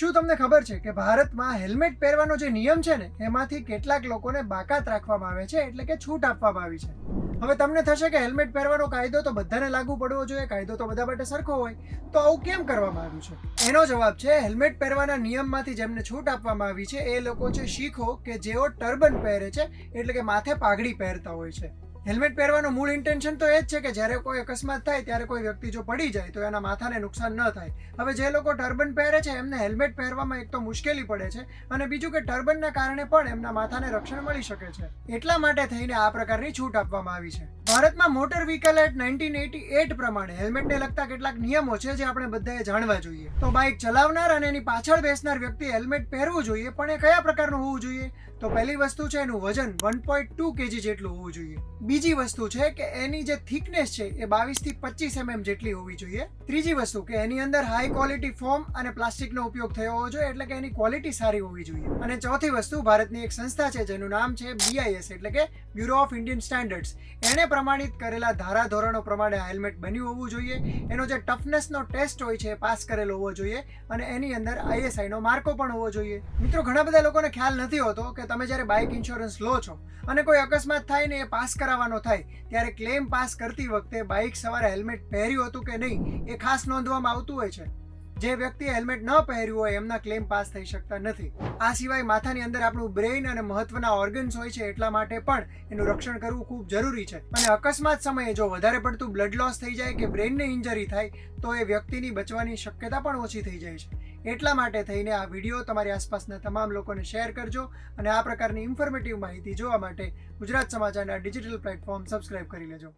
શું તમને ખબર છે કે ભારતમાં હેલ્મેટ પહેરવાનો જે નિયમ છે ને એમાંથી કેટલાક લોકોને બાકાત રાખવામાં આવે છે, એટલે કે છૂટ આપવામાં આવી છે. હવે તમને થશે કે હેલ્મેટ પહેરવાનો કાયદો તો બધાને લાગુ પડવો જોઈએ, કાયદો તો બધા માટે સરખો હોય, તો આવું કેમ કરવામાં આવ્યું છે? એનો જવાબ છે હેલ્મેટ પહેરવાના નિયમમાંથી જેમને છૂટ આપવામાં આવી છે એ લોકો છે શીખો કે જેઓ ટર્બન પહેરે છે, એટલે કે માથે પાઘડી પહેરતા હોય છે. હેલ્મેટ પહેરવાનો મૂળ ઇન્ટેન્શન તો એ જ છે કે જ્યારે કોઈ અકસ્માત થાય ત્યારે કોઈ વ્યક્તિ જો પડી જાય તો એના માથાને નુકસાન ન થાય. હવે જે લોકો ટર્બન પહેરે છે એમને હેલ્મેટ પહેરવામાં એક તો મુશ્કેલી પડે છે અને બીજું કે ટર્બનના કારણે પણ એમના માથાને રક્ષણ મળી શકે છે. એટલા માટે થઈને આ પ્રકારની છૂટ આપવામાં આવી છે. ભારતમાં મોટર વ્હીકલ એક્ટ 1988 પ્રમાણે હેલ્મેટને લગતા કેટલાક નિયમો છે જે આપણે બધાએ જાણવા જોઈએ. તો બાઇક ચલાવનાર અને એની પાછળ બેસનાર વ્યક્તિ હેલ્મેટ પહેરવું જોઈએ, પણ એ કયા પ્રકારનું હોવું જોઈએ? તો પહેલી વસ્તુ છે એનું વજન 1.2 kg જેટલું હોવું જોઈએ. બીજી વસ્તુ છે કે એની જે થિકનેસ છે એ 22 થી 25 mm જેટલી હોવી જોઈએ. ત્રીજી વસ્તુ કે એની અંદર હાઈ ક્વોલિટી ફોમ અને પ્લાસ્ટિકનો ઉપયોગ થયો હોવો જોઈએ, એટલે કે એની ક્વોલિટી સારી હોવી જોઈએ. અને ચોથી વસ્તુ, ભારતની એક સંસ્થા છે જેનું નામ છે BIS, એટલે કે બ્યુરો ઓફ ઇન્ડિયન સ્ટેન્ડર્ડ્સ, એણે પ્રમાણિત કરેલા ધારાધોરણો પ્રમાણે આ હેલ્મેટ બન્યું હોવું જોઈએ. એનો જે ટફનેસનો ટેસ્ટ હોય છે એ પાસ કરેલો હોવો જોઈએ અને એની અંદર ISI નો માર્કો પણ હોવો જોઈએ. મિત્રો, ઘણા બધા લોકોને ખ્યાલ નથી હોતો કે તમે જ્યારે બાઇક ઇન્સ્યોરન્સ લો છો અને કોઈ અકસ્માત થાય ને એ પાસ કરાવવાનો થાય ત્યારે ક્લેમ પાસ કરતી વખતે બાઇક સવારે હેલ્મેટ પહેર્યું હતું કે નહીં એ ખાસ નોંધવામાં આવતું હોય છે. જે વ્યક્તિએ હેલ્મેટ ન પહેર્યું હોય એમના ક્લેમ પાસ થઈ શકતા નથી. આ સિવાય માથાની અંદર આપણું બ્રેઇન અને મહત્વના ઓર્ગન્સ હોય છે, એટલા માટે પણ એનું રક્ષણ કરવું ખૂબ જરૂરી છે. અને અકસ્માત સમયે જો વધારે પડતું બ્લડ લોસ થઈ જાય કે બ્રેઇનને ઇન્જરી થાય તો એ વ્યક્તિની બચવાની શક્યતા પણ ઓછી થઈ જાય છે. એટલા માટે થઈને આ વિડીયો તમારી આસપાસના તમામ લોકોને શેર કરજો અને આ પ્રકારની ઇન્ફોર્મેટિવ માહિતી જોવા માટે ગુજરાત સમાચારના ડિજિટલ પ્લેટફોર્મ સબસ્ક્રાઇબ કરી લેજો.